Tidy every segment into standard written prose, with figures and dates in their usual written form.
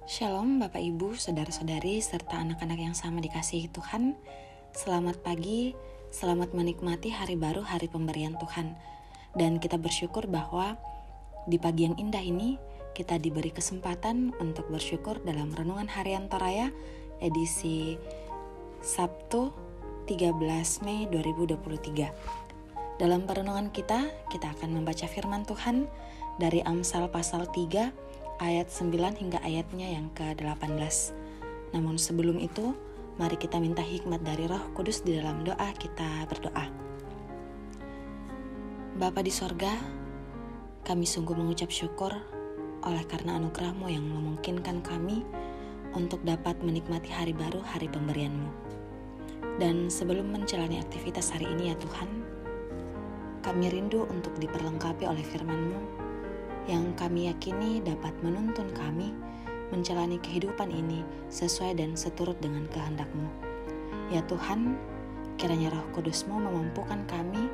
Shalom Bapak Ibu, Saudara-saudari, serta anak-anak yang sama dikasihi Tuhan. Selamat pagi, selamat menikmati hari baru, hari pemberian Tuhan. Dan kita bersyukur bahwa di pagi yang indah ini kita diberi kesempatan untuk bersyukur dalam Renungan Harian Toraya edisi Sabtu 13 Mei 2023. Dalam perenungan kita akan membaca firman Tuhan dari Amsal pasal 3 ayat 9 hingga ayatnya yang ke-18. Namun sebelum itu, mari kita minta hikmat dari Roh Kudus di dalam doa. Kita berdoa. Bapa di sorga, kami sungguh mengucap syukur oleh karena anugerah-Mu yang memungkinkan kami untuk dapat menikmati hari baru, hari pemberian-Mu. Dan sebelum menjalani aktivitas hari ini ya Tuhan, kami rindu untuk diperlengkapi oleh firman-Mu yang kami yakini dapat menuntun kami menjalani kehidupan ini sesuai dan seturut dengan kehendak-Mu. Ya Tuhan, kiranya Roh Kudus-Mu memampukan kami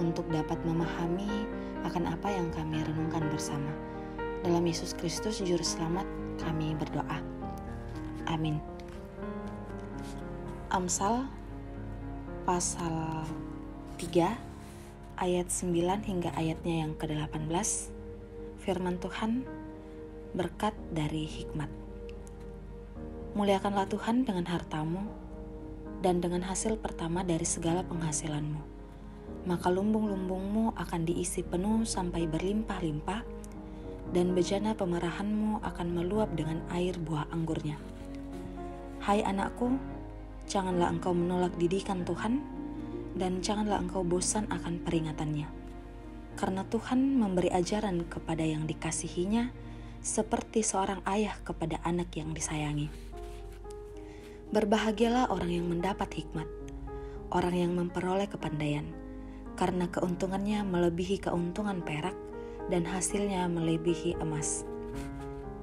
untuk dapat memahami akan apa yang kami renungkan bersama. Dalam Yesus Kristus Juru Selamat kami berdoa. Amin. Amsal pasal 3 ayat 9 hingga ayatnya yang ke-18. Firman Tuhan, berkat dari hikmat. Muliakanlah Tuhan dengan hartamu dan dengan hasil pertama dari segala penghasilanmu. Maka lumbung-lumbungmu akan diisi penuh sampai berlimpah-limpah, dan bejana pemerahanmu akan meluap dengan air buah anggurnya. Hai anakku, janganlah engkau menolak didikan Tuhan, dan janganlah engkau bosan akan peringatannya. Karena Tuhan memberi ajaran kepada yang dikasihinya, seperti seorang ayah kepada anak yang disayangi. Berbahagialah orang yang mendapat hikmat, orang yang memperoleh kepandaian, karena keuntungannya melebihi keuntungan perak, dan hasilnya melebihi emas.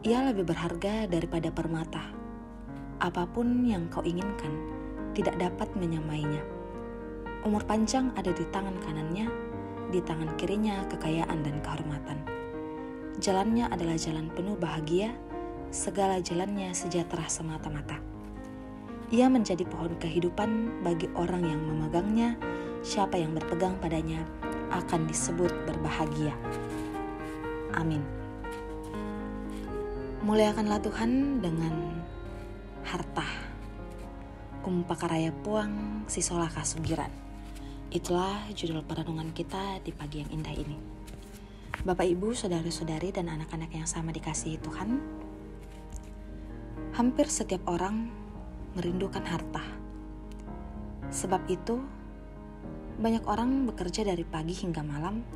Ia lebih berharga daripada permata. Apapun yang kau inginkan, tidak dapat menyamainya. Umur panjang ada di tangan kanannya, di tangan kirinya kekayaan dan kehormatan. Jalannya adalah jalan penuh bahagia, segala jalannya sejahtera semata-mata. Ia menjadi pohon kehidupan bagi orang yang memegangnya. Siapa yang berpegang padanya akan disebut berbahagia. Amin. Muliakanlah Tuhan dengan harta. Umpakaraya puang sisola kasugiran. Itulah judul perenungan kita di pagi yang indah ini. Bapak, Ibu, Saudara-saudari, dan anak-anak yang sama dikasihi Tuhan, hampir setiap orang merindukan harta. Sebab itu, banyak orang bekerja dari pagi hingga malam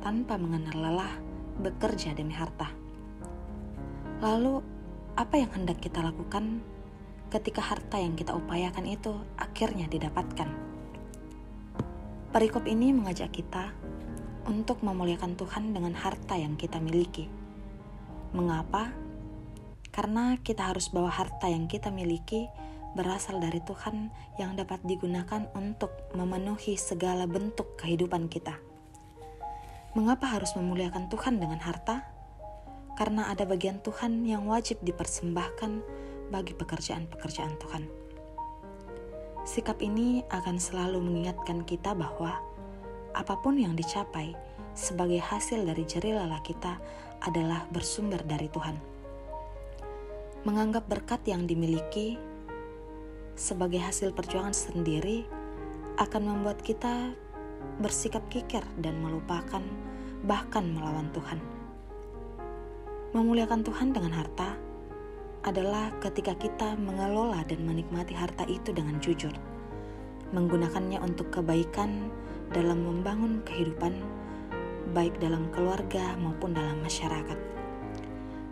tanpa mengenal lelah bekerja demi harta. Lalu, apa yang hendak kita lakukan ketika harta yang kita upayakan itu akhirnya didapatkan? Perikop ini mengajak kita untuk memuliakan Tuhan dengan harta yang kita miliki. Mengapa? Karena kita harus bawa harta yang kita miliki berasal dari Tuhan yang dapat digunakan untuk memenuhi segala bentuk kehidupan kita. Mengapa harus memuliakan Tuhan dengan harta? Karena ada bagian Tuhan yang wajib dipersembahkan bagi pekerjaan-pekerjaan Tuhan. Sikap ini akan selalu mengingatkan kita bahwa apapun yang dicapai sebagai hasil dari jerih lelah kita adalah bersumber dari Tuhan. Menganggap berkat yang dimiliki sebagai hasil perjuangan sendiri akan membuat kita bersikap kikir dan melupakan, bahkan melawan Tuhan. Memuliakan Tuhan dengan harta adalah ketika kita mengelola dan menikmati harta itu dengan jujur, menggunakannya untuk kebaikan dalam membangun kehidupan, baik dalam keluarga maupun dalam masyarakat.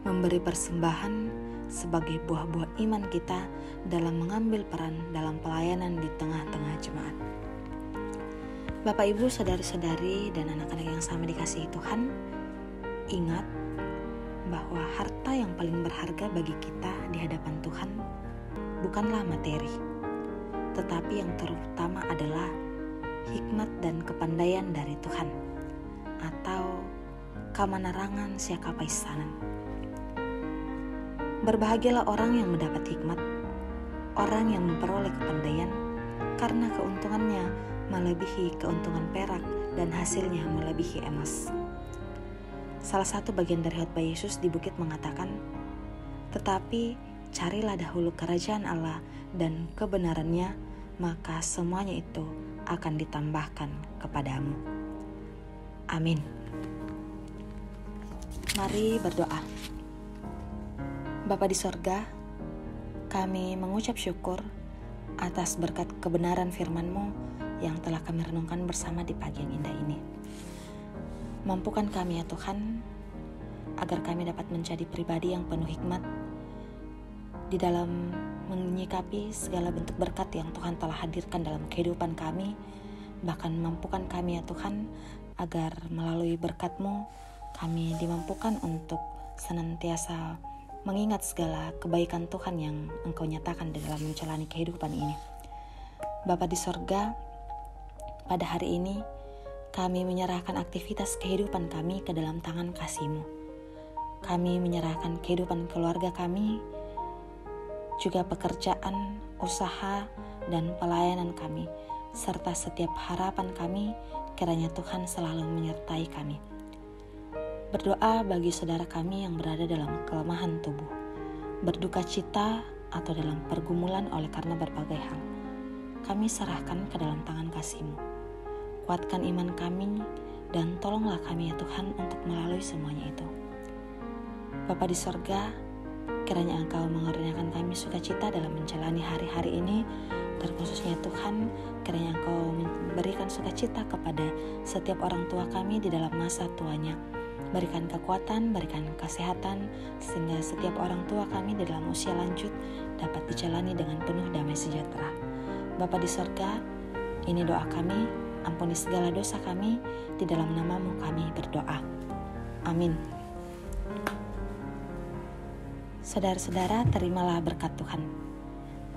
Memberi persembahan sebagai buah-buah iman kita dalam mengambil peran dalam pelayanan di tengah-tengah jemaat. Bapak, Ibu, Saudara-saudari, dan anak-anak yang sama dikasihi Tuhan, ingat bahwa harta yang paling berharga bagi kita di hadapan Tuhan bukanlah materi, tetapi yang terutama adalah hikmat dan kepandaian dari Tuhan, atau kamanarangan siaka paisanan. Berbahagialah orang yang mendapat hikmat, orang yang memperoleh kepandaian, karena keuntungannya melebihi keuntungan perak dan hasilnya melebihi emas. Salah satu bagian dari khotbah Yesus di bukit mengatakan, "Tetapi carilah dahulu kerajaan Allah dan kebenarannya, maka semuanya itu akan ditambahkan kepadamu." Amin. Mari berdoa. Bapa di sorga, kami mengucap syukur atas berkat kebenaran firman-Mu yang telah kami renungkan bersama di pagi yang indah ini. Mampukan kami ya Tuhan, agar kami dapat menjadi pribadi yang penuh hikmat di dalam menyikapi segala bentuk berkat yang Tuhan telah hadirkan dalam kehidupan kami. Bahkan mampukan kami ya Tuhan, agar melalui berkat-Mu kami dimampukan untuk senantiasa mengingat segala kebaikan Tuhan yang Engkau nyatakan di dalam menjalani kehidupan ini. Bapa di sorga, pada hari ini kami menyerahkan aktivitas kehidupan kami ke dalam tangan kasih-Mu. Kami menyerahkan kehidupan keluarga kami, juga pekerjaan, usaha, dan pelayanan kami, serta setiap harapan kami, kiranya Tuhan selalu menyertai kami. Berdoa bagi saudara kami yang berada dalam kelemahan tubuh, berduka cita atau dalam pergumulan oleh karena berbagai hal. Kami serahkan ke dalam tangan kasih-Mu. Kuatkan iman kami dan tolonglah kami ya Tuhan untuk melalui semuanya itu. Bapa di sorga, kiranya Engkau mengaruniakan kami sukacita dalam menjalani hari-hari ini, dan khususnya Tuhan, kiranya Engkau memberikan sukacita kepada setiap orang tua kami di dalam masa tuanya. Berikan kekuatan, berikan kesehatan, sehingga setiap orang tua kami di dalam usia lanjut dapat dijalani dengan penuh damai sejahtera. Bapa di sorga, ini doa kami, ampuni segala dosa kami, di dalam nama-Mu kami berdoa. Amin. Saudara-saudara, terimalah berkat Tuhan.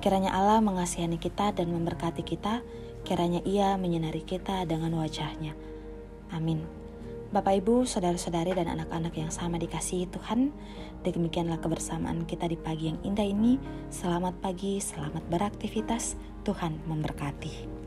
Kiranya Allah mengasihani kita dan memberkati kita, kiranya Ia menyinari kita dengan wajah-Nya. Amin. Bapak, Ibu, saudara-saudari, dan anak-anak yang sama dikasihi Tuhan, demikianlah kebersamaan kita di pagi yang indah ini. Selamat pagi, selamat beraktivitas, Tuhan memberkati.